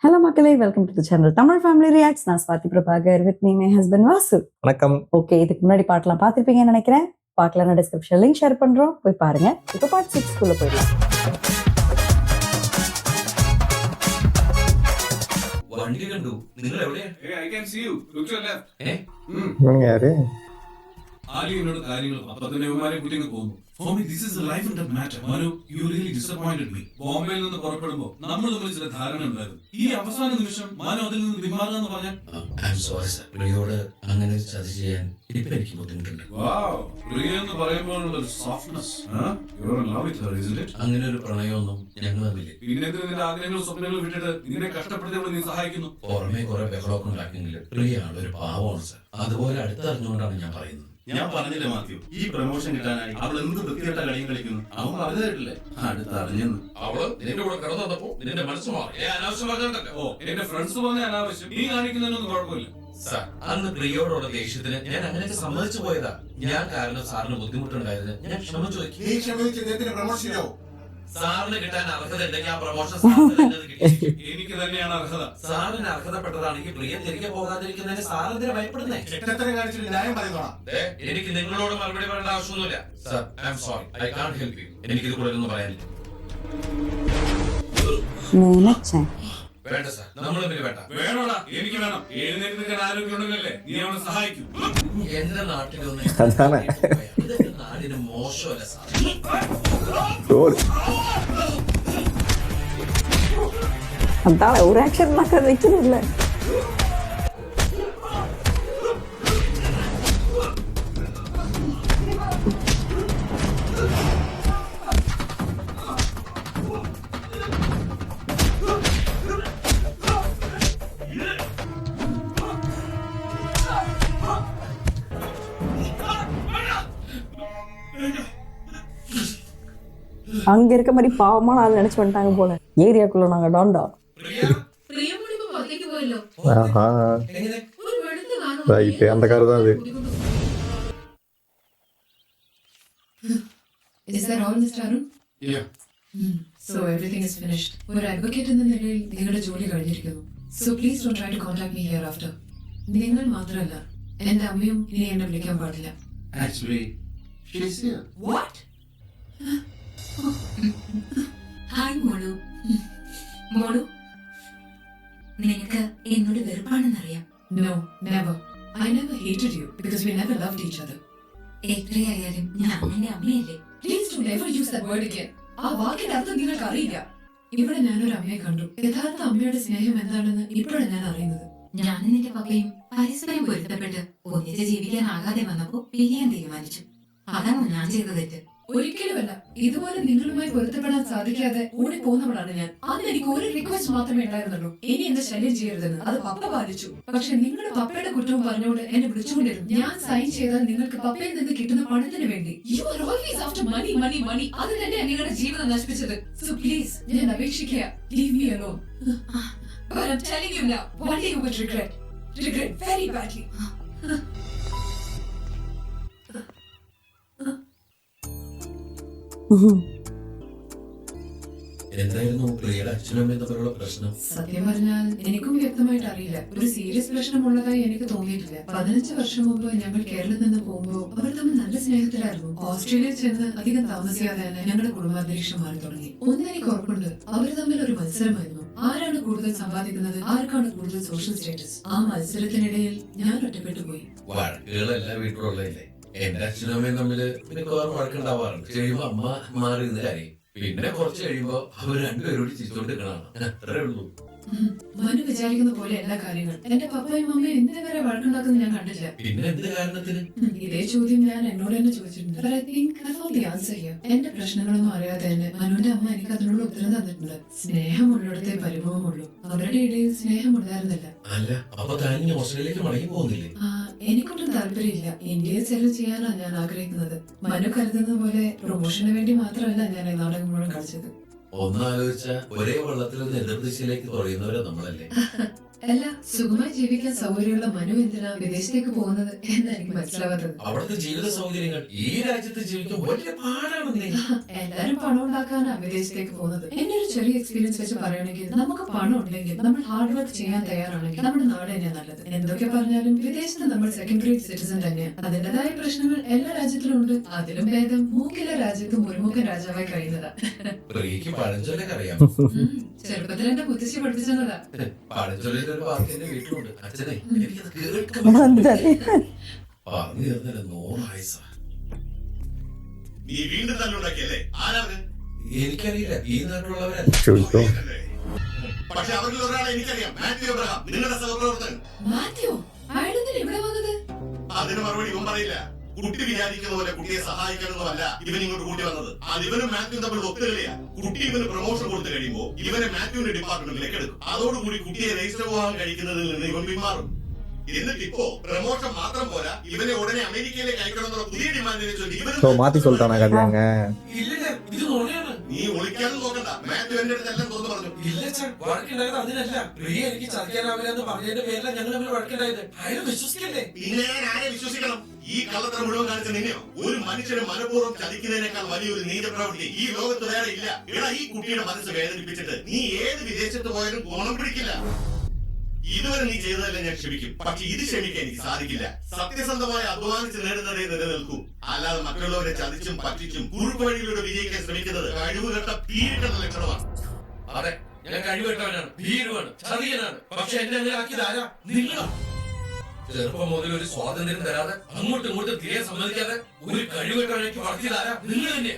Hello மக்களே, welcome to the channel Tamil Family Reacts. நான் Swathi Prabhakar with me my husband Vasu. வணக்கம். Okay, இதுக்கு முன்னாடி பாட்டெல்லாம் பார்த்திருப்பீங்கன்னு நினைக்கிறேன். பார்க்கலன்னா டிஸ்கிரிப்ஷன் லிங்க் ஷேர் பண்றோம், போய் பாருங்க. இப்போ பார்ட் 6 குள்ள போயிடலாம். വണ്ടി കണ്ടു. നിങ്ങൾ എവിടെയാ? I can see you. Look to your left. ഇവங்க யாரு? ആലി എന്നോട് കാര്യങ്ങൾ അപ്പൊ തന്നെ ഇവന്മാരെ കുട്ടികൾ പോകുന്നു. For me, this is a life and death matter. Manu, you really disappointed me. ബോംബെയിൽ നിന്ന് പുറപ്പെടുമ്പോ നമ്മൾ തമ്മിൽ ചില ധാരണ ഉണ്ടായിരുന്നു. ഈ അവസാന നിമിഷം മനു അതിൽ നിന്ന് പിന്മാറുക പറഞ്ഞാൽ I'm sorry sir. പ്രിയോട് അങ്ങനെ ചതി ചെയ്യാൻ ഇപ്പൊ എനിക്ക് ബുദ്ധിമുട്ടുണ്ട്. wow, പ്രിയ എന്ന് പറയുമ്പോഴുള്ള ഒരു softness. You are in love with her, isn't it? അങ്ങനെ ഒരു പ്രണയമൊന്നും ഞങ്ങൾ തമ്മില്. പിന്നെ എന്തിനാ നിന്റെ ആഗ്രഹങ്ങളും സ്വപ്നങ്ങളും വിട്ടിട്ട് നിന്നെ കഷ്ടപ്പെടുത്തി നീ സഹായിക്കുന്നു? പുറമെ കുറെ ബഹളമൊക്കെ ഉണ്ടാക്കിയെങ്കിലും പ്രിയ ആളൊരു പാവമാണ് സർ. അതുപോലെ അടുത്തറിഞ്ഞുകൊണ്ടാണ് ഞാൻ പറയുന്നത്. ഞാൻ പറഞ്ഞില്ലേ മാത്യു, ഈ പ്രമോഷൻ കിട്ടാനായി അവൾ എന്ത് വൃത്തികെട്ട കളിയും കളിക്കുന്നു. അവൻ പറഞ്ഞു തരില്ലേ അടുത്തറിഞ്ഞെന്ന്. അവള് നിന്റെ കൂടെ കിടന്നപ്പോ നിന്റെ മനസ്സ് മാറി. അനാവശ്യം പറഞ്ഞിട്ടല്ലോ. ഓ, എന്റെ ഫ്രണ്ട്സ് പറഞ്ഞ അനാവശ്യം. നീ കാണിക്കുന്നതിനൊന്നും കുഴപ്പമില്ല. സാർ, അന്ന് പ്രിയോടുള്ള ദേഷ്യത്തിന് ഞാൻ അങ്ങനെയൊക്കെ സമ്മതിച്ചു പോയതാ. ഞാൻ കാരണം സാറിന് ബുദ്ധിമുട്ടുണ്ടായിരുന്നു. ഞാൻ ക്ഷമ ചോദിക്കും. നീ ക്ഷമിച്ച് പ്രമോഷനോ സാറിന് കിട്ടാൻ അർഹത ഉണ്ടെങ്കിൽ ആ പ്രമോഷൻ എനിക്ക് തന്നെയാണ് അർഹത. സാറിന് അർഹതപ്പെട്ടതാണെങ്കിൽ പ്രിയ തിരികെ പോകാതിരിക്കുന്നതിന് സാറിന് ഭയപ്പെടുന്നേ. ചെറ്റത്തരം കാണിച്ചിട്ട് ന്യായം പറയുന്നോളാം. എനിക്ക് നിങ്ങളോട് മറുപടി പറയേണ്ട ആവശ്യമൊന്നുമില്ല. Sir, I am sorry, I can't help you. എനിക്കിത് കൂടുതൽ ഒന്നും പറയാനില്ല. നിനച്ചേ വേണ്ട സർ, നമ്മൾ തമ്മിൽ വേണ്ട. വേണോടാ, എനിക്ക് വേണം. എഴുന്നേൽക്കാൻ ആരോഗ്യം ഉണ്ടെങ്കിലല്ലേ നീ അവനെ സഹായിക്കും. എന്റെ നാട്ടിലൊന്നും അതാണ്. ഇതെന്റെ നാടിന് മോശമല്ല സാർ. അതാണ് ഒരു ആക്ഷൻ ഉണ്ടാക്കാൻ നിൽക്കുന്നില്ല. அங்க இருக்க மாதிரி பாவமான ஆள் நினைச்சு வந்துட்டாங்க போல. ஏரியாக்குள்ள நாங்க டாண்டா. റൈറ്റ്, அந்த കാർ தான் அது. Is that all, Mr. Arun? Yeah. So everything is finished. ഒരു അഡ്വക്കേറ്റ് എന്ന നിലയിൽ നിങ്ങളുടെ ജോലി കഴിഞ്ഞിരിക്കുന്നു. So please don't try to contact me hereafter. നിങ്ങൾ മാത്രമല്ല, എന്റെ അമ്മയും ഇനി എന്നെ വിളിക്കാൻ പാടില്ല. Actually, she's here. What? Hi മോളു. മോളു, നിനക്ക് എന്നോട് വെറുപ്പാണെന്നറിയാം. No, never. I never hated you because we never loved each other. എത്രയായാലും ഞാൻ നിന്റെ അമ്മയല്ലേ. Please don't ever use that word again. ആ വാക്കിന്റെ അർത്ഥം നിങ്ങൾക്ക് അറിയില്ല. ഇവിടെ ഞാനൊരു അമ്മയെ കണ്ടു. യഥാർത്ഥ അമ്മയുടെ സ്നേഹം എന്താണെന്ന് ഇപ്പോഴാണ് ഞാൻ അറിയുന്നത്. ഞാനും നിന്റെ പപ്പയും പരസ്പരം പൊരുത്തപ്പെട്ട് ഒന്നിച്ച് ജീവിക്കാനാകാതെ വന്നപ്പോ പിരിയാൻ തീരുമാനിച്ചു. അതാണ് ഞാൻ ചെയ്ത തെറ്റ്. ഒരിക്കലുമല്ല. ഇതുപോലെ നിങ്ങളുമായി പൊരുത്തപ്പെടാൻ സാധിക്കാതെ ഓടി പോകുന്നവളാണ് ഞാൻ. അന്ന് എനിക്ക് ഒരു റിക്വസ്റ്റ് മാത്രമേ ഉണ്ടായിരുന്നുള്ളൂ, ഇനി എന്നെ ശല്യം ചെയ്യരുതെന്ന്. അത് പപ്പ പാലിച്ചു. പക്ഷെ നിങ്ങൾ പപ്പയുടെ കുറ്റവും പറഞ്ഞുകൊണ്ട് എന്നെ വിളിച്ചുകൊണ്ടിരുന്നു. ഞാൻ സൈൻ ചെയ്താൽ നിങ്ങൾക്ക് പപ്പയിൽ നിന്ന് കിട്ടുന്ന പണത്തിന് വേണ്ടി. You are always after money, money, money. അത് തന്നെയാണ് നിങ്ങളുടെ ജീവിതം നശിപ്പിച്ചത്. So please, ഞാൻ അപേക്ഷിക്കുക, leave me alone. But I'm telling you now, one day you would regret very badly. എന്തായിരുന്നു പ്രിയയുടെ അച്ഛനും അമ്മയും തമ്മിലുള്ള പ്രശ്നം? സത്യം പറഞ്ഞാൽ എനിക്കും വ്യക്തമായിട്ട് അറിയില്ല. ഒരു സീരിയസ് പ്രശ്നമുള്ളതായി എനിക്ക് തോന്നിയിട്ടില്ല. 15 വർഷം മുമ്പ് ഞങ്ങൾ കേരളത്തിൽ നിന്ന് പോകുമ്പോൾ അവർ തമ്മിൽ നല്ല സ്നേഹത്തിലായിരുന്നു. ഓസ്ട്രേലിയയിൽ ചെന്ന് അധികം താമസിയാതെ തന്നെ ഞങ്ങളുടെ കുടുംബാന്തരീക്ഷം മാറി തുടങ്ങി. ഒന്നെനിക്ക് ഉറപ്പുണ്ട്, അവർ തമ്മിൽ ഒരു മത്സരമായിരുന്നു. ആരാണ് കൂടുതൽ സമ്പാദിക്കുന്നത്, ആർക്കാണ് കൂടുതൽ സോഷ്യൽ സ്റ്റേറ്റസ്. ആ മത്സരത്തിനിടയിൽ ഞാൻ ഒറ്റപ്പെട്ടു പോയി. വഴക്കുകൾ എല്ലാ വീട്ടിലുള്ളതല്ലേ. എന്റെ അച്ഛനും അമ്മയും തമ്മില് മിക്കവാറും വഴക്കുണ്ടാവാറുണ്ട്. കഴിയുമ്പോ അമ്മ മാറി നിന്ന് കരയും. പിന്നെ കുറച്ച് കഴിയുമ്പോ അവർ രണ്ടുപേരോട് ചിരിച്ചോണ്ട് നിൽക്കണതാണ്. അത്രേ ഉള്ളൂ. മനു വിചാരിക്കുന്ന പോലെ എല്ലാ കാര്യങ്ങൾ. എന്റെ പപ്പയും അമ്മയും ഇന്നേ വരെ വഴക്കുണ്ടാക്കുന്നത് ഞാൻ കണ്ടില്ല. പിന്നെ എന്ത് കാരണത്തിന്? ഇതേ ചോദ്യം ഞാൻ എന്നോട് തന്നെ ചോദിച്ചിട്ടുണ്ട്. But I think I found the answer here. എന്റെ പ്രശ്നങ്ങളൊന്നും അറിയാതെ തന്നെ മനുവിന്റെ അമ്മ എനിക്ക് അതിനുള്ള ഉത്തരം തന്നിട്ടുണ്ട്. സ്നേഹമുള്ളിടത്തെ പരിഭവമുള്ളൂ. അവരുടെ ഇടയിൽ സ്നേഹം ഉണ്ടായിരുന്നില്ല. അല്ല, അപ്പൊ താൻ ഓസ്ട്രേലിയയിലേക്ക് മടങ്ങി പോകുന്നില്ലേ? എനിക്കൊട്ടും താല്പര്യമില്ല. ഇന്ത്യയിൽ സെറ്റിൽ ചെയ്യാനാണ് ഞാൻ ആഗ്രഹിക്കുന്നത്. മനു കരുതുന്ന പോലെ പ്രൊമോഷന് വേണ്ടി മാത്രമല്ല ഞാൻ ഈ നാടകം മുഴുവൻ കളിച്ചത്. ഒന്നാലോചിച്ച ഒരേ വള്ളത്തിൽ നിന്ന് എതിർദിശയിലേക്ക് തുറയുന്നവരെ നമ്മളല്ലേ. അല്ല, സുഖമായി ജീവിക്കാൻ സൗകര്യമുള്ള മനു എന്തിനാ വിദേശത്തേക്ക് പോകുന്നത് എന്നാ എനിക്ക് മനസ്സിലാവാത്തത്. അവിടുത്തെ ജീവിത സൗകര്യങ്ങൾ ഈ രാജ്യത്ത് ജീവിക്കാൻ വലിയ പാടാണെന്നേ. എല്ലാരും പണം ഉണ്ടാക്കാനാ വിദേശത്തേക്ക് പോകുന്നത്. എന്റെ ഒരു ചെറിയ എക്സ്പീരിയൻസ് വെച്ച് പറയുകയാണെങ്കിൽ നമുക്ക് പണം ഉണ്ടെങ്കിൽ നമ്മൾ ഹാർഡ് വർക്ക് ചെയ്യാൻ തയ്യാറാണെങ്കിൽ നമ്മുടെ നാട് തന്നെയാണ് നല്ലത്. എന്തൊക്കെ പറഞ്ഞാലും വിദേശത്ത് നമ്മൾ സെക്കൻഡ് ഗ്രേഡ് സിറ്റിസൺ തന്നെയാണ്. അതിന്റേതായ പ്രശ്നങ്ങൾ എല്ലാ രാജ്യത്തിലും ഉണ്ട്. അതിലും ഭേദം മൂക്കിലെ രാജ്യത്തും ഒരുമുഖൻ രാജാവായി കഴിയുന്നതാ. പ്രിയക്ക് പഴഞ്ചൊല്ലൊക്കെ അറിയാം. ചെറുപ്പത്തിൽ എന്റെ മുത്തശ്ശി പഠിപ്പിച്ചതാ. പഴഞ്ചൊല്ലിന്റെ ഒരു വാക്ക് എന്റെ വീട്ടിലുണ്ട്. അച്ഛനെ എനിക്കത് കേൾക്കാൻ മന്ത്രി. പറഞ്ഞു തരുന്നില്ല 100 ആയുസ്സാ. നീ വീണ്ടും തന്നെ ഉണ്ടാക്കിയല്ലേ? ആരാവര്? എനിക്കറിയില്ല, ഈ നാട്ടിലുള്ളവരല്ല. ചോദിച്ചോ. പക്ഷെ അവരിൽ ഒരാളെ എനിക്കറിയാം, മാത്യു അബ്രഹാം, നിങ്ങളുടെ സഹപ്രവർത്തകൻ. മാത്യു, അയാളെന്തിനാ ഇവിടെ വന്നത്? അതിന് മറുപടി ഇവൻ പറയില്ല. കുട്ടി വിചാരിക്കുന്ന പോലെ കുട്ടിയെ സഹായിക്കണമെന്നല്ല ഇവൻ ഇങ്ങോട്ട് കൂട്ടി വന്നത്. അത് ഇവനും മാത്യു തമ്മിൽ ഒത്തുകളിയാ. കുട്ടി ഇവന് പ്രൊമോഷൻ കൊടുത്തു കഴിയുമ്പോ ഇവനെ മാത്യുവിന്റെ ഡിപ്പാർട്ട്മെന്റിലേക്ക് എടുക്കും. അതോടുകൂടി കുട്ടിയെ രജിസ്റ്റർ പോകാൻ കഴിക്കുന്നതിൽ നിന്ന് ഇവൻ പിന്മാറും. എന്നിട്ട് ഇപ്പോ പ്രൊമോഷൻ മാത്രം പോരാ, ഇവനെ ഉടനെ അമേരിക്കയിലേക്ക് അയക്കണമെന്നുള്ള പുതിയ ഡിമാൻഡിനെ ചൊല്ലി ஸோ மாத்தி சொல்லிட்டானா கதையாங்க? ഇല്ല, ഇത് നുണയാണ്. നീ ഒളിക്കാനും നോക്കണ്ട. മാത്യു എന്റെ അടുത്ത് എല്ലാം തുറന്നു പറഞ്ഞു. ഇല്ല അച്ഛൻ, വഴക്കുണ്ടായത് അതിനല്ല. പ്രിയ എനിക്ക് ചതിക്കാനാവില്ല എന്ന് പറഞ്ഞതിന്റെ പേരിലാണ് ഞങ്ങൾ തമ്മിൽ വഴക്കുണ്ടായത്. അയാൾ വിശ്വസിക്കല്ലേ? പിന്നെ ഞാൻ ആരെ വിശ്വസിക്കണം? ഈ കള്ളത്തരം മുഴുവൻ കാണിച്ച നിന്നെയോ? ഒരു മനുഷ്യനെ മനഃപൂർവ്വം ചതിക്കുന്നതിനേക്കാൾ വലിയൊരു നീചപ്രവൃത്തി ഈ ലോകത്ത് വേറെ ഇല്ല. എടാ, ഈ കുട്ടിയുടെ മനസ്സ് വേദനിപ്പിച്ചിട്ട് നീ ഏത് വിദേശത്ത് പോയാലും ഗുണം പിടിക്കില്ല. ഇതുവരെ നീ ചെയ്തതെല്ലാം ഞാൻ ക്ഷമിക്കും. പക്ഷെ ഇത് ക്ഷമിക്കാൻ എനിക്ക് സാധിക്കില്ല. സത്യസന്ധമായി അധ്വാനിച്ച് നേടുന്നതേ നിലനിൽക്കൂ. അല്ലാതെ മറ്റുള്ളവരെ ചതിച്ചും പറ്റിച്ചും കുറുക്ക് വഴിയിലൂടെ വിജയിക്കാൻ ശ്രമിക്കുന്നത് കഴിവുകെട്ട ഭീരുക്കളുടെ ലക്ഷണമാണ്. അതെ, ഞാൻ കഴിവുകെട്ടവനാണ്, ഭീരുവാണ്, ചതിയനാണ്. പക്ഷെ എന്നെ അങ്ങനെ ആക്കിയത് ആരാ? നിങ്ങളാണ്. ചെറുപ്പം മുതൽ ഒരു സ്വാതന്ത്ര്യം തരാതെ അങ്ങോട്ടും ഇങ്ങോട്ടും തീരെ സമ്മതിക്കാതെ ഒരു കഴിവുകെട്ടവനേക്ക് വളർത്തിയത് ആരാ? നിങ്ങൾ തന്നെ.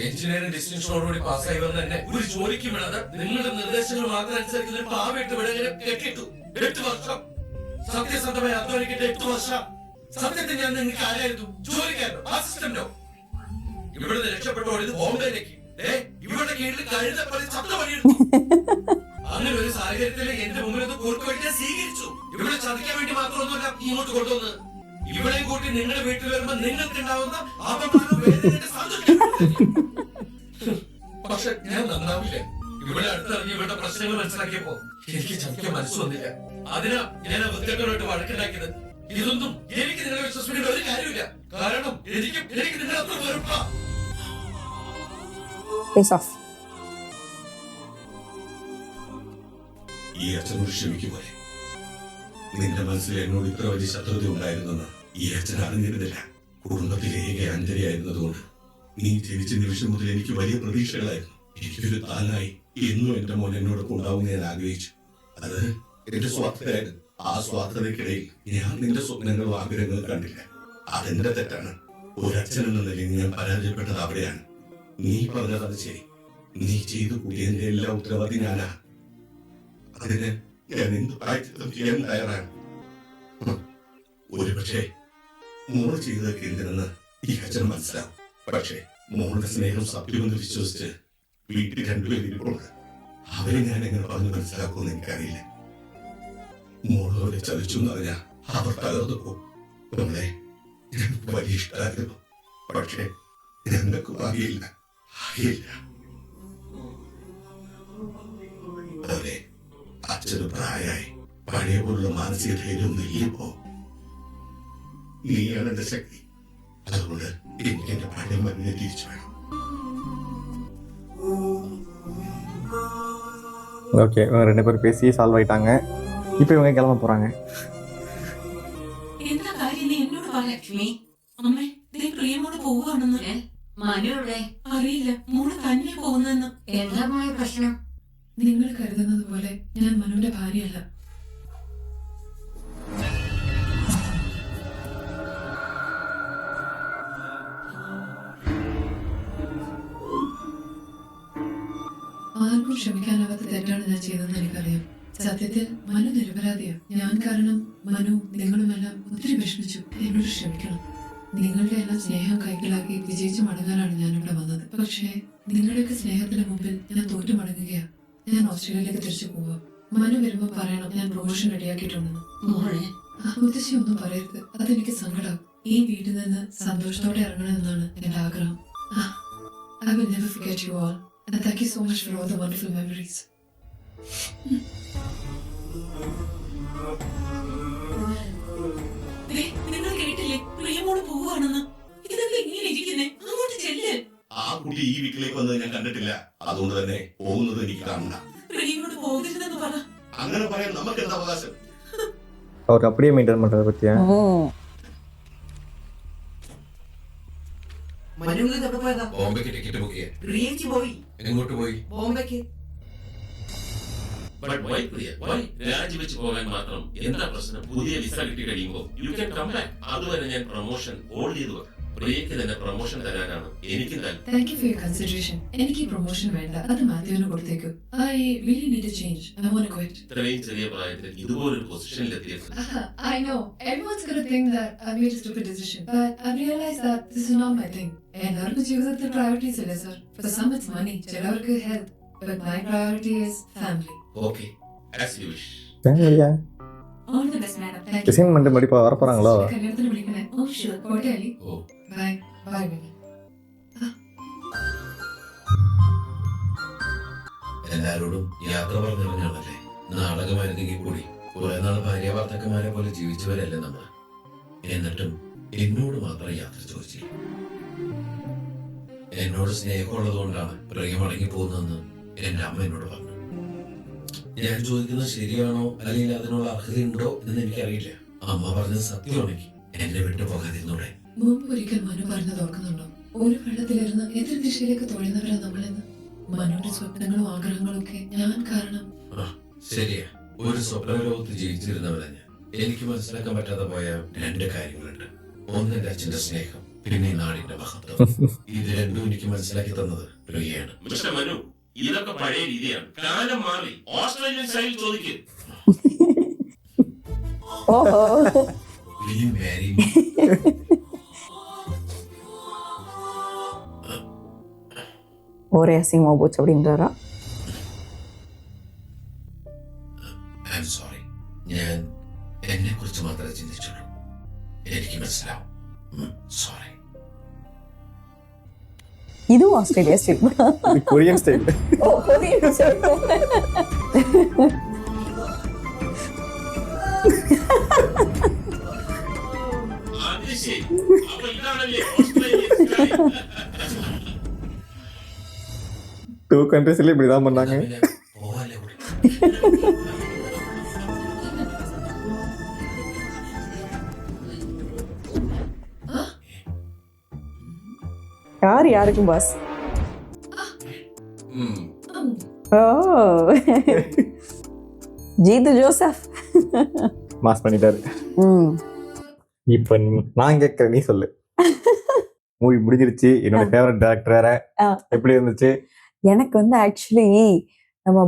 എഞ്ചിനീയറിംഗ് ഡിസ്റ്റിങ്ഷനോടുകൂടി പാസ്സായി വന്ന എന്നെ ഒരു ജോലിക്ക് വിടാതെ നിങ്ങളുടെ നിർദ്ദേശങ്ങൾ മാത്രം അനുസരിക്കുന്ന ഒരു പാവയിട്ട് വിടങ്ങനെ കെട്ടിട്ടു. 8 വർഷം സത്യസന്ധമായി അധ്വാനിക്കേണ്ട 8 വർഷം. സത്യത്തിൽ ഞാൻ നിങ്ങൾക്ക് ആരായിരുന്നു? ജോലിക്കാരനോ? അസിസ്റ്റന്റോ? ഇവിടുന്ന് രക്ഷപ്പെട്ടു പോയത് ബോംബെയിലേക്ക്. ഇവിടെ കീഴിൽ കഴുതപ്പതി ചത്ത പണിയെടുത്തു. അങ്ങനെ ഒരു സാഹചര്യത്തിൽ എന്റെ മുമ്പിൽ ഒന്ന് കുറുക്ക് വഴി ഞാൻ സ്വീകരിച്ചു. ഇവിടെ ചതിക്കാൻ വേണ്ടി മാത്രമൊന്നുമല്ല ഇങ്ങോട്ട് കൊണ്ടുവന്നത്. ഇവിടെ കൂട്ടി നിങ്ങളുടെ വീട്ടിൽ വരുമ്പോ നിങ്ങൾക്ക് ഉണ്ടാവുന്ന അപമാനം വേദനയുടെ സന്തോഷം. പക്ഷെ ഞാൻ നന്നാവില്ലേ? ഇവിടെ അടുത്തിറങ്ങി ഇവരുടെ പ്രശ്നങ്ങൾ മനസ്സിലാക്കിയപ്പോ എനിക്ക് ചതിക്കാൻ മനസ്സ് വന്നില്ല. അതിനാ ഞാൻ ആ വൃത്തികളായിട്ട് വഴക്കുണ്ടാക്കിയത്. ഇതൊന്നും എനിക്ക് നിങ്ങളെ വിശ്വസിക്കേണ്ട ഒരു കാര്യമില്ല. കാരണം എനിക്ക് നിങ്ങളെ അത്ര വെറുപ്പാ. Face off. ഈ അച്ഛനോട് ക്ഷമിക്കുപോലെ നിന്റെ മനസ്സിൽ എന്നോട് ഇത്ര വലിയ ശത്രുത ഉണ്ടായിരുന്നെന്ന് ഈ അച്ഛൻ അറിഞ്ഞിരുന്നില്ല. കുടുംബത്തിലെ ഏക അഞ്ജലിയായിരുന്നതുകൊണ്ട് നീ ജനിച്ച നിമിഷം മുതൽ എനിക്ക് വലിയ പ്രതീക്ഷകളായിരുന്നു. എനിക്കൊരു താനായി എന്നും എന്റെ മോൻ എന്നോടൊപ്പം ഉണ്ടാവുമെന്ന് ഞാൻ ആഗ്രഹിച്ചു. അത് എന്റെ സ്വാർത്ഥതയായിരുന്നു. ആ സ്വാർത്ഥതയ്ക്കിടയിൽ ഞാൻ നിന്റെ സ്വപ്നങ്ങളും ആഗ്രഹങ്ങളും കണ്ടില്ല. അതെന്റെ തെറ്റാണ്. ഒരു അച്ഛൻ എന്ന നിലയിൽ ഞാൻ പരാജയപ്പെട്ടത് അവിടെയാണ്. നീ പറഞ്ഞത് അത് ശരി. നീ ചെയ്തു കൂടിയതിന്റെ എല്ലാ ഉത്തരവാദി ഞാനാ. അതിന് ഞാൻ എന്ത് പ്രായച്ചിത്തം ചെയ്യാൻ തയ്യാറാണ്. ഒരുപക്ഷെ മോള് ചെയ്തതൊക്കെ എന്തിനെന്ന് ഈ അച്ഛൻ മനസ്സിലാവും. പക്ഷേ മോളുടെ സ്നേഹം സത്യമെന്ന് വിശ്വസിച്ച് വീട്ടിൽ 2 പേര് ഇരിപ്പുണ്ട്. അവരെ ഞാൻ എങ്ങനെ പറഞ്ഞു മനസ്സിലാക്കുമെന്ന് എനിക്കറിയില്ല. മോളവരെ ചതിച്ചു എന്നറിഞ്ഞാൽ അവർ തകർന്നു പോകും. നമ്മളെ ഞങ്ങൾക്ക് വലിയ ഇഷ്ടമായിരുന്നു. പക്ഷേ ഞങ്ങൾക്ക് ആകിയില്ല. അതെ, അച്ഛന് പ്രായമായി പഴയ പോലുള്ള മാനസിക ധൈര്യം ഇല്ലപ്പോ. നീയാണ് എന്റെ ശക്തി. അതുകൊണ്ട് എനിക്ക് എന്റെ പഴയ മരുന്നിനെ തിരിച്ചു വേണം. ஓகே, இவங்க 2 பேரும் பேசி சால்வ் ஆயிட்டாங்க. இப்போ இவங்க கிளம்ப போறாங்க. എന്താ കാര്യം നീ എന്നോട് പറ ലക്ഷ്മി. അമ്മേ, ദേ പ്രിയമോട് പോവുകയാണെന്ന്. മനു എവിടെ? അറിയില്ല. മോള് തന്നെ പോകുന്നെന്ന്. എന്താ മോളെ പ്രശ്നം? നിങ്ങൾ കരുതുന്നത് പോലെ ഞാൻ മനുവിന്റെ ഭാര്യയല്ല. ആർക്കും ക്ഷമിക്കാനാവാത്ത തെറ്റാണ് ഞാൻ ചെയ്തതെന്ന് എനിക്കറിയാം. സത്യത്തിൽ മനു നിരപരാധിയാണ്. ഞാൻ കാരണം മനു നിങ്ങളുമെല്ലാം ഒത്തിരി വിഷമിച്ചു. എന്നോട് ക്ഷമിക്കണം. നിങ്ങളുടെ എല്ലാം സ്നേഹം കൈക്കലാക്കി വിജയിച്ചു മടങ്ങാനാണ് ഞാൻ ഇവിടെ വന്നത്. പക്ഷേ നിങ്ങളുടെയൊക്കെ സ്നേഹത്തിന് മുമ്പിൽ ഞാൻ തോറ്റു മടങ്ങുകയാണ്. ഞാൻ ഓസ്ട്രേലിയയിലേക്ക് തിരിച്ചു പോവാം. മനു വരുമ്പോ പറയണം ഞാൻ പ്രൊമോഷൻ റെഡിയാക്കിയിട്ടുണ്ടെന്ന്. മുത്തശ്ശി ഒന്നും പറയരുത്, അതെനിക്ക് സങ്കടം. ഈ വീട്ടിൽ നിന്ന് സന്തോഷത്തോടെ ഇറങ്ങണമെന്നാണ് എന്റെ ആഗ്രഹം. I will never forget you all, and thank you so much for all the wonderful memories. അങ്ങനെ പറയാൻ നമുക്ക് എന്താ അവകാശം? அவர் அப்படியே மெயின்டைன் பண்றத பத்தியா? മനുവിന് എവിടെ പോയതാ? ബോംബെക്ക് ടിക്കറ്റ് ബുക്ക് ചെയ്യാൻ. പ്രിയക്ക് പോയി. എങ്ങോട്ട് പോയി? ബോംബെക്ക്. But why Priya? Why? രാജിവെച്ച് പോകാൻ മാത്രം എന്താ പ്രശ്നം? പുതിയ വിസ കിട്ടി കഴിയുമ്പോൾ യു ക്യാൻ കം ബാക്ക്. അതുവരെ ഞാൻ പ്രൊമോഷൻ ഹോൾഡ് ചെയ്തു വെക്കാം. പ്രിയക്ക് തന്നെ പ്രൊമോഷൻ തരാനാണ് എനിക്ക് താല്പര്യം. Thank you for your consideration. എനിക്ക് ഈ പ്രൊമോഷൻ വേണ്ട, അത് മാത്യുവിന് കൊടുത്തേക്കു. I really need to change. I want to quit. ഇത്രയും ചെറിയ പ്രായത്തിൽ ഇതുപോലൊരു പൊസിഷനിലെത്തിയത് I know everyone's gonna think that I made a stupid decision, but I realized that this is not my thing. എല്ലാവർക്കും ജീവിതത്തിൽ പ്രയോറിറ്റീസ് ഇല്ലേ sir? For some it's money, ചിലവർക്ക് health, but my priority is family. Okay as you wish. ஃபேமிலியா? All the best, madam. Thank you. Assignment மடிப்பா வர போறாங்களோ? കല്യാണത്തിന് വിളിക്കണേ. Oh, sure. പോട്ടെ Ali. Oh bye bye bye. എല്ലാരോടും യാത്ര പറഞ്ഞവനാണല്ലേ. നാടകമായിരുന്നെങ്കിൽ കൂടി കുറെ നാൾ ഭാര്യ ഭർത്താക്കന്മാരെ പോലെ ജീവിച്ചവരല്ലേ നമ്മൾ. എന്നിട്ടും എന്നോട് മാത്രം യാത്ര ചോദിച്ചില്ല. എന്നോട് സ്നേഹമുള്ളത് കൊണ്ടാണ് പ്രിയ മടങ്ങി പോകുന്നതെന്ന് എന്റെ അമ്മ എന്നോട് പറഞ്ഞു. ഞാൻ ചോദിക്കുന്നത് ശരിയാണോ അല്ലെങ്കിൽ അതിനുള്ള അർഹതയുണ്ടോ എന്ന് എനിക്കറിയില്ല. അമ്മ പറഞ്ഞത് സത്യമാണെങ്കിൽ എന്നെ വിട്ടു പോകാതിരുന്നൂടെ. മുമ്പ് ഒരിക്കൽ മനു പറഞ്ഞത് ഓർക്കുന്നുണ്ടോ? ഒരു വെള്ളത്തിലിരുന്ന് എതിർ ദിശയിലേക്ക് തുഴയുന്നവരാ നമ്മളെന്ന്. മനുവിന്റെ സ്വപ്നങ്ങളും ആഗ്രഹങ്ങളും ഒക്കെ ഞാൻ കാരണം. ശരിയാ, ഒരു സ്വപ്ന ലോകത്ത് ജീവിച്ചിരുന്നവരാ ഞാൻ. എനിക്ക് മനസ്സിലാക്കാൻ പറ്റാതെ പോയ രണ്ട് കാര്യങ്ങളുണ്ട്. ഒന്ന് എന്റെ അച്ഛന്റെ സ്നേഹം, പിന്നെ ഈ നാടിന്റെ മഹത്വം. ഇത് രണ്ടും എനിക്ക് മനസ്സിലാക്കി തന്നത് പ്രിയയാണ്. മിസ്റ്റർ മനു, ഇതൊക്കെ പഴയ രീതിയാണ്. കാലം മാറി. ഓസ്ട്രേലിയൻ സ്റ്റൈൽ ചോദിക്കും. ஓஹோ Will you marry me? ஒரே அசிங்கமா போச்சு அப்படின்றாரா? I'm sorry. ഞാൻ എന്നെ കുറിച്ച് മാത്രമേ ചിന്തിച്ചുള്ളൂ. എനിക്ക് മനസ്സിലാവും. സോറി. இதுவும் ஆஸ்திரேலியா ஸ்டைல். இது கொரியன் ஸ்டைல். ஓ கொரியன் ஸ்டைல். അത് ശരി. അപ്പൊ ഇതാണല്ലേ ഓസ്ട്രേലിയൻ സ്റ്റൈൽ. டூ கண்ட்ரீஸ்ல இப்படி தான் பண்ணாங்க. പോവാല്ലേ കൂടെ. யார் யாருக்கும் பாஸ்? ஓ ஜீது ஜோசப். மாஸ் பண்ணிட்டாரு. இப்ப நான் கேட்கிறேன், நீ சொல்லு. மூவி முடிஞ்சிருச்சு. என்னோட ஃபேவரட் டைரக்டர் வேற. எப்படி இருந்துச்சு? எனக்கு வந்து ஆக்சுவலி நம்ம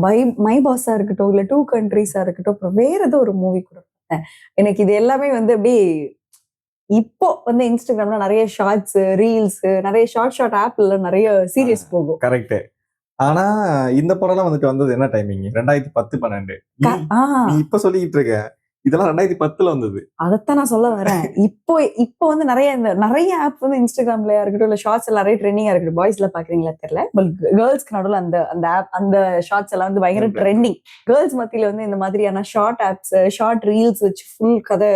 மை பாஸா இருக்கட்டும் இல்ல டூ கண்ட்ரீஸா இருக்கட்டும் அப்புறம் வேற ஏதோ ஒரு மூவி கூட பார்த்தேன். எனக்கு இது எல்லாமே வந்து அப்படி இப்போ வந்து இன்ஸ்டாகிராம்ல நிறைய ஷார்ட்ஸ் ரீல்ஸ் நிறைய ஷார்ட் ஆப்ல நிறைய சீரியஸ் போகும். கரெக்ட். ஆனா இந்த படம்லாம் வந்துட்டு வந்தது என்ன டைமிங்? 2010-12. நீ இப்ப சொல்லிட்டு இருக்க இதெல்லாம் 2010ல வந்தது. அதைத்தான் நான் சொல்ல வரேன். இப்போ வந்து நிறைய ஆப் வந்து இன்ஸ்டாகிராம்ல இருக்கட்டும் இல்ல ஷார்ட்ஸ் எல்லாம் நிறைய ட்ரெண்டிங்கா இருக்கு. பாய்ஸ்ல பாக்குறீங்களா தெரியல, பட் கேர்ள்ஸ்க்கு நடுவில் அந்த ஆப் அந்த ஷார்ட்ஸ் எல்லாம் வந்து பயங்கர ட்ரெண்டிங். கேர்ள்ஸ் மத்தியில வந்து இந்த மாதிரியான ஷார்ட் ஆப்ஸ் ஷார்ட் ரீல்ஸ் வச்சு ஃபுல் கதை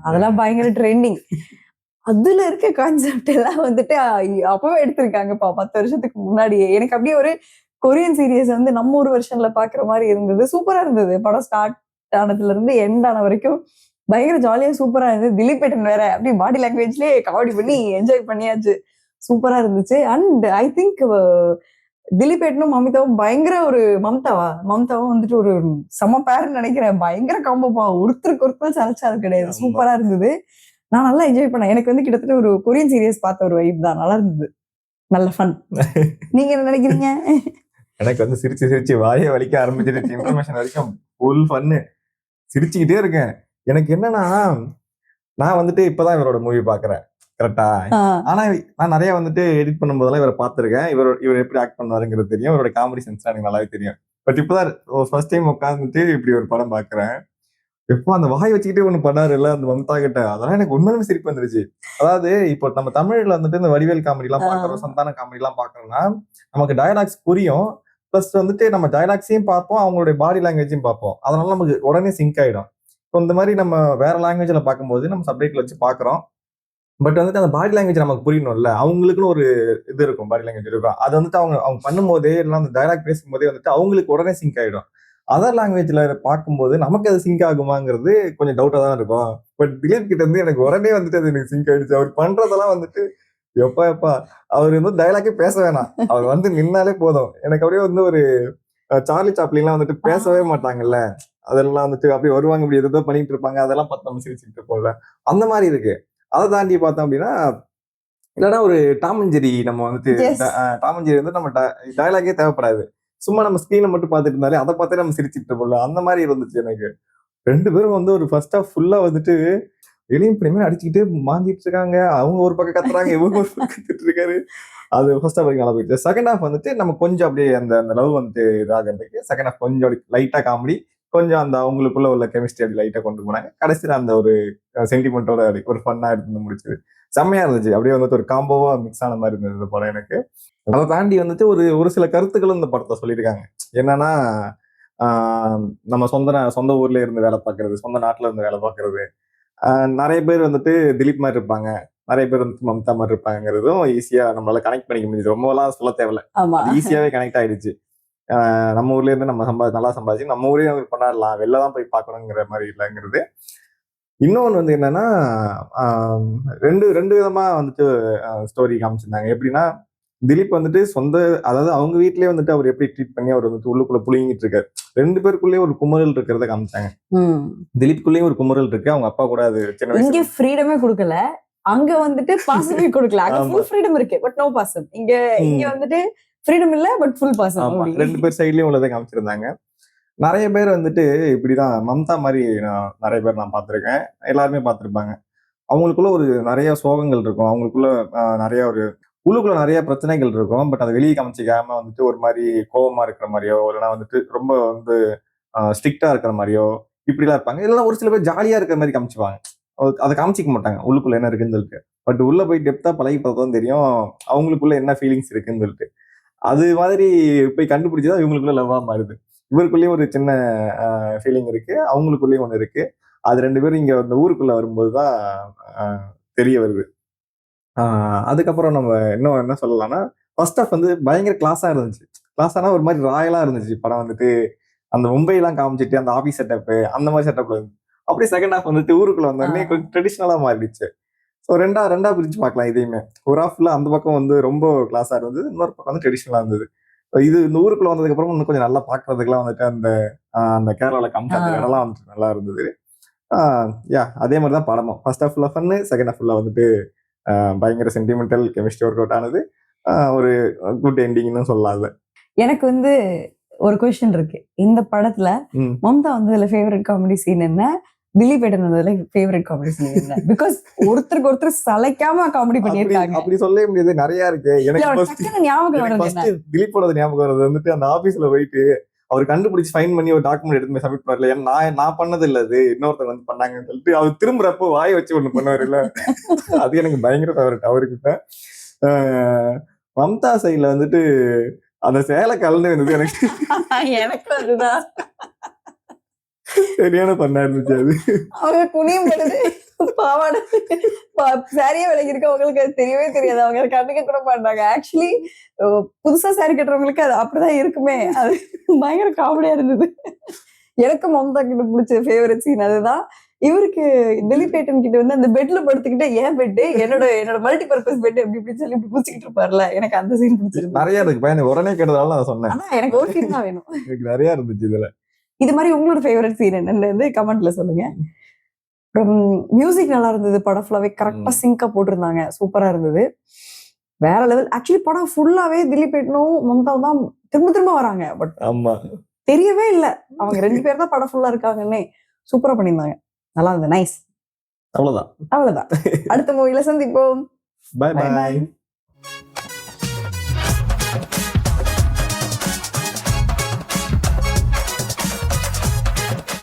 அதெல்லாம் பயங்கர ட்ரெண்டிங். அதுல இருக்க கான்செப்ட் எல்லாம் வந்துட்டு அப்பவே எடுத்திருக்காங்கப்பா 10 வருஷத்துக்கு முன்னாடியே. எனக்கு அப்படியே ஒரு கொரியன் சீரியஸ் வந்து நம்ம ஒரு வருஷன்ல பாக்குற மாதிரி இருந்தது. சூப்பரா இருந்தது. படம் ஸ்டார்ட் ஆனதுல இருந்து எண்ட் ஆன வரைக்கும் பயங்கர ஜாலியா சூப்பரா இருந்தது. திலீப் ஏட்டன் வேற அப்படி பாடி லாங்குவேஜ்லயே காமெடி பண்ணி என்ஜாய் பண்ணியாச்சு. சூப்பரா இருந்துச்சு. அண்ட் ஐ திங்க் திலீப் ஏட்டனும் மமிதாவும் பயங்கர ஒரு மம்தாவும் வந்துட்டு ஒரு செம பேர்னு நினைக்கிறேன். பயங்கர காம்போப்பா. ஒருத்தருக்கு ஒருத்தர் சலைச்சாது கிடையாது. சூப்பரா இருந்தது. நான் நல்லா என்ஜாய் பண்ணேன். எனக்கு வந்து கிட்டத்தட்ட ஒரு கொரியன் சீரியஸ் பார்த்த ஒரு வைப் தான். நல்லா இருந்தது. நல்ல ஃபன். நீங்க என்ன நினைக்கிறீங்க? எனக்கு வந்து சிரிச்சு வாயை வலிக்க ஆரம்பிச்சிருச்சு. இன்ஃபர்மேஷன் வரைக்கும் ஃபுல் ஃபன்னு. சிரிச்சுக்கிட்டே இருக்கேன். எனக்கு என்னன்னா, நான் வந்துட்டு இப்பதான் இவரோட மூவி பாக்குறேன். கரெக்டா? ஆனா நான் நிறைய வந்துட்டு எடிட் பண்ணும் போதெல்லாம் இவரை பார்த்திருக்கேன். இவர் எப்படி ஆக்ட் பண்ணுவாருங்கிறது தெரியும். இவரோட காமெடி சென்ஸ் எனக்கு நல்லாவே தெரியும். பட் இப்பதான் ஃபர்ஸ்ட் டைம் உட்காந்துட்டு இப்படி ஒரு படம் பாக்குறேன். எப்போ அந்த வாய் வச்சுக்கிட்டே ஒண்ணு பண்ணாரு இல்ல அந்த மம்தா கிட்ட, அதெல்லாம் எனக்கு உண்மையிலுமே சிரிப்பு வந்துருச்சு. அதாவது இப்போ நம்ம தமிழ்ல வந்துட்டு இந்த வடிவேல் காமெடி எல்லாம் பாக்குறோம், சந்தான காமெடி எல்லாம் பாக்குறோம்னா நமக்கு டயலாக்ஸ் புரியும். பிளஸ் வந்துட்டு நம்ம டயலாக்ஸையும் பார்ப்போம், அவங்களுடைய பாடி லாங்குவேஜையும் பார்ப்போம். அதனால நமக்கு உடனே சிங்க் ஆயிடும். இப்போ இந்த மாதிரி நம்ம வேற லாங்குவேஜ்ல பார்க்கும்போது நம்ம சப்டைட்டில் வச்சு பாக்குறோம். பட் வந்துட்டு அந்த பாடி லாங்குவேஜ் நமக்கு புரியணும்ல, அவங்களுக்குன்னு ஒரு இது இருக்கும், பாடி லாங்குவேஜ் இருக்கும். அது வந்துட்டு அவங்க பண்ணும்போதே எல்லாம் அந்த டயலாக் பேசும்போதே வந்துட்டு அவங்களுக்கு உடனே சிங்க் ஆயிடும். அதர் லாங்குவேஜ்ல பார்க்கும்போது நமக்கு அது சிங்க் ஆகுமாங்கிறது கொஞ்சம் டவுட்டா தான் இருக்கும். பட் திலீப் கிட்ட இருந்து எனக்கு உடனே வந்துட்டு அது எனக்கு சிங்க் ஆயிடுச்சு. அவர் பண்றதெல்லாம் வந்துட்டு எப்பா அவர் வந்து டயலாக்கே பேச வேணாம், அவர் வந்து நின்னாலே போதும். எனக்கு அப்படியே வந்து ஒரு சார்லி சாப்ளின்லாம் வந்துட்டு பேசவே மாட்டாங்கல்ல, அதெல்லாம் வந்துட்டு அப்படியே வருவாங்க, இப்படி ஏதோ பண்ணிட்டு இருப்பாங்க, அதெல்லாம் பார்த்து நம்ம சிரிச்சுட்டு இருப்போம்ல, அந்த மாதிரி இருக்கு. அதை தாண்டி பார்த்தோம் அப்படின்னா இல்லைன்னா ஒரு டாம் அண்ட் ஜெர்ரி நம்ம வந்துட்டு Yes. டாம் அண்ட் ஜெர்ரி வந்து நம்ம டயலாகே தேவைப்படாது, சும்மா நம்ம ஸ்கிரீனை மட்டும் பார்த்துட்டு இருந்தாலே அதை பார்த்தே நம்ம சிரிச்சிட்டு இருப்போம்ல, அந்த மாதிரி இருந்துச்சு எனக்கு. ரெண்டு பேரும் வந்து ஒரு ஃபர்ஸ்ட் ஹாஃப் ஃபுல்லா வந்துட்டு வெளியும் பிடிமே அடிச்சுக்கிட்டு மாஞ்சிட்டு இருக்காங்க, அவங்க ஒரு பக்கம் கத்துறாங்க, இவங்க ஒரு பக்கம் கத்துட்டு இருக்காரு. அது ஃபர்ஸ்ட் ஹாஃப் வரைக்கும் நல்லா போயிடுச்சு. செகண்ட் ஹாஃப் வந்துட்டு நம்ம கொஞ்சம் அப்படியே அந்த அந்த லவ் வந்துட்டு இதாகிறதுக்கு செகண்ட் ஹாஃப் கொஞ்சம் லைட்டா காமெடி, கொஞ்சம் அந்த அவங்களுக்குள்ள உள்ள கெமிஸ்ட்ரி அப்படி லைட்டா கொண்டு போனாங்க. கடைசியில் அந்த ஒரு சென்டிமெண்டோட ஒரு ஃபன்னா எடுத்து முடிச்சது செம்மையா இருந்துச்சு. அப்படியே வந்துட்டு ஒரு காம்போவா மிக்ஸ் ஆன மாதிரி இருந்தது இந்த படம் எனக்கு. அதை தாண்டி வந்துட்டு ஒரு ஒரு சில கருத்துக்களும் இந்த படத்தை சொல்லியிருக்காங்க. என்னன்னா நம்ம சொந்த ஊர்ல இருந்து வேலை பார்க்கறது, சொந்த நாட்டுல இருந்து வேலை பார்க்கறது, நிறைய பேர் வந்துட்டு திலீப் மாதிரி இருப்பாங்க, நிறைய பேர் வந்து மம்தா மாதிரி இருப்பாங்கிறதும் ஈஸியா நம்மளால கனெக்ட் பண்ணிக்க முடியுது. ரொம்பலாம் சொல்ல தேவையில்ல, ஆமா. அது ஈஸியாவே கனெக்ட் ஆயிடுச்சு. நம்ம ஊர்ல இருந்து நம்ம நல்லா சம்பாதிச்சு நம்ம ஊரே வந்து கொண்டாடலாம், வெளில தான் போய் பார்க்கணுங்கிற மாதிரி இல்லைங்கிறது. இன்னொன்று வந்து என்னன்னா ரெண்டு விதமா வந்துட்டு ஸ்டோரி காமிச்சிருந்தாங்க. எப்படின்னா திலீப் வந்துட்டு அதாவது அவங்க வீட்லயே வந்துட்டு அவர் எப்படி ட்ரீட் பண்ணி அவர் வந்துட்டு உள்ளுக்குள்ள புழுங்கிட்டு இருக்காரு. ரெண்டு பேருக்குள்ளேயே ஒரு குமுறல் இருக்கிறத காமிச்சாங்க. திலீப்குள்ளேயும் ஒரு குமுறல் இருக்கு, அவங்க அப்பா கூட அது சின்ன இங்க வயசு ஃப்ரீடமே கொடுக்கல, அங்க வந்துட்டு பாசமே கொடுக்கல. அங்க ஃபுல் ஃப்ரீடம் இருக்கு பட் நோ பாசம். இங்க வந்துட்டு ஃப்ரீடம் இல்ல பட் ஃபுல் பாசம். ரெண்டு பேர் சைட்லயும் உள்ளதை காமிச்சிருந்தாங்க. நிறைய பேர் வந்துட்டு இப்படிதான் மம்தா மாதிரி நிறைய பேர் நான் பார்த்திருக்கேன், எல்லாருமே பார்த்திருப்பாங்க. அவங்களுக்குள்ள ஒரு நிறைய சோகங்கள் இருக்கும், அவங்களுக்குள்ள நிறைய ஒரு உள்ளுக்குள்ள நிறைய பிரச்சனைகள் இருக்கும். பட் அதை வெளியே காமிச்சிக்காம வந்துட்டு ஒரு மாதிரி கோபமா இருக்கிற மாதிரியோ, இல்லைன்னா வந்துட்டு ரொம்ப வந்து ஸ்ட்ரிக்டா இருக்கிற மாதிரியோ இப்படிலாம் இருப்பாங்க. இல்லைன்னா ஒரு சில பேர் ஜாலியா இருக்கிற மாதிரி காமிச்சுப்பாங்க, அதை காமிச்சிக்க மாட்டாங்க உள்ளுக்குள்ள என்ன இருக்குன்னு சொல்லிட்டு. பட் உள்ள போய் டெப்தா பழகி பார்த்தா தெரியும் அவங்களுக்குள்ள என்ன ஃபீலிங்ஸ் இருக்குன்னு சொல்லிட்டு. அது மாதிரி போய் கண்டுபிடிச்சதா இவங்களுக்குள்ள லவ்வா மாறுது. இவருக்குள்ளேயும் ஒரு சின்ன ஃபீலிங் இருக்கு, அவங்களுக்குள்ளேயும் ஒண்ணு இருக்கு. அது ரெண்டு பேரும் இங்க இந்த ஊருக்குள்ள வரும்போதுதான் தெரிய வருது. அதுக்கப்புறம் நம்ம இன்னும் என்ன சொல்லலாம்னா, ஃபர்ஸ்ட் ஹாஃப் வந்து பயங்கர கிளாஸா இருந்துச்சு. கிளாஸானா ஒரு மாதிரி ராயலா இருந்துச்சு படம் வந்துட்டு. அந்த மும்பைலாம் காமிச்சிட்டு அந்த ஆபீஸ் செட்டப் அந்த மாதிரி செட்டப்ல இருந்துச்சு. அப்படியே செகண்ட் ஹாஃப் வந்துட்டு ஊருக்குள்ள வந்தோடனே கொஞ்சம் ட்ரெடிஷ்னலா மாறிடுச்சு. ஸோ ரெண்டா பிரிச்சு பார்க்கலாம் இதையுமே. ஒரு ஹாஃப்ல அந்த பக்கம் வந்து ரொம்ப கிளாஸா இருந்தது, இன்னொரு பக்கம் வந்து ட்ரெடிஷ்னலா இருந்தது. இது இந்த ஊருக்குள்ள வந்ததுக்கு அப்புறம் இன்னும் கொஞ்சம் நல்லா பாக்குறதுக்குலாம் வந்துட்டு அந்த கேரளால காமிச்ச அந்த இடம்லாம் வந்துட்டு நல்லா இருந்தது. அதே மாதிரி தான் படமும் ஃபர்ஸ்ட் ஹாஃப் ஃபுல்லா ஃபன்னு, செகண்ட் ஹாஃப் ஃபுல்லா வந்துட்டு பயங்கர சென்டிமெண்டல் கெமிஸ்ட்ரி ஒர்க் அவுட் ஆனது. ஒரு குட் எண்டிங்னு சொல்லலாம். எனக்கு வந்து ஒரு கொஸ்டின் இருக்கு. இந்த படத்துல மம்தா வந்ததுல ஃபேவரட் காமெடி சீன் என்ன, திலீப் ஏட்டன் வந்ததுல ஃபேவரட் காமெடி சீன் என்ன? பிகாஸ் ஒருத்தருக்கு ஒருத்தர் சலைக்காம காமெடி பண்ணிருக்காங்க. அப்படி சொல்லவே முடியாது, நிறைய இருக்கு. எனக்கு ஞாபகம் வருது, திலீப்போட ஞாபகம் வருது வந்துட்டு அந்த ஆபீஸ்ல போயிட்டு அவர் கண்டுபிடிச்சு ஃபைன் பண்ணி ஒரு டாக்குமெண்ட் எடுத்து சப்மிட் பண்ணல. ஏன்னா நான் பண்ணது இல்ல, அது இன்னொருத்தர் வந்து பண்ணாங்கன்னு சொல்லிட்டு அவர் திரும்புறப்போ வாயை வச்சு ஒண்ணு பண்ணுவாரு இல்ல, அது எனக்கு பயங்கர ஃபேவரட் அவர்கிட்ட. மம்தா சைட்ல வந்துட்டு அந்த சேலை கலந்து இருந்தது எனக்கு அதுதான் சரியான பண்ணா இருந்துச்சு. அது அவங்க குனியும் பொழுது பாவாடை சாரியா விலகி இருக்கு, அவங்களுக்கு அது தெரியவே தெரியாது, அவங்க கண்டுக்க கூட மாட்டாங்க. ஆக்சுவலி புதுசா சாரி கட்டுறவங்களுக்கு அது அப்படிதான் இருக்குமே. அது பயங்கர காமெடியா இருந்தது. எனக்கு மம்தா கிட்ட பிடிச்ச ஃபேவரட் சீன் அதுதான். இவருக்கு திலீப் ஏட்டன் கிட்ட வந்து அந்த பெட்ல படுத்துக்கிட்டு ஏன் பெட் என்னோட மல்டி பர்பஸ் பெட் எப்படி இப்படி சொல்லி இப்படி பூச்சிக்கிட்டு இருப்பார்ல, எனக்கு அந்த சீன் பிடிச்சிருக்கு. நிறைய இருக்கு பையன், உடனே கேட்டதால நான் சொன்னேன். எனக்கு ஒரு சீன் தான் வேணும், எனக்கு நிறைய இருந்துச்சு இதுல. இது மாதிரி உங்களோட ஃபேவரட் சீன் என்னன்னு கமெண்ட்ல சொல்லுங்க. அப்புறம் மியூசிக் நல்லா இருந்தது, படம் ஃபுல்லாவே கரெக்டா சிங்கா போட்டிருந்தாங்க, சூப்பரா இருந்தது, வேற லெவல். ஆக்சுவலி படம் ஃபுல்லாவே திலீப் ஏட்டனும் மம்தாவும் தான் திரும்ப வராங்க, பட் ஆமா தெரியவே இல்ல அவங்க ரெண்டு பேர் தான் படம் ஃபுல்லா இருக்காங்கன்னு. சூப்பரா பண்ணியிருந்தாங்க, நல்லா இருந்தது, நைஸ். அவ்வளவுதான். அடுத்த மூவில சந்திப்போம். பை.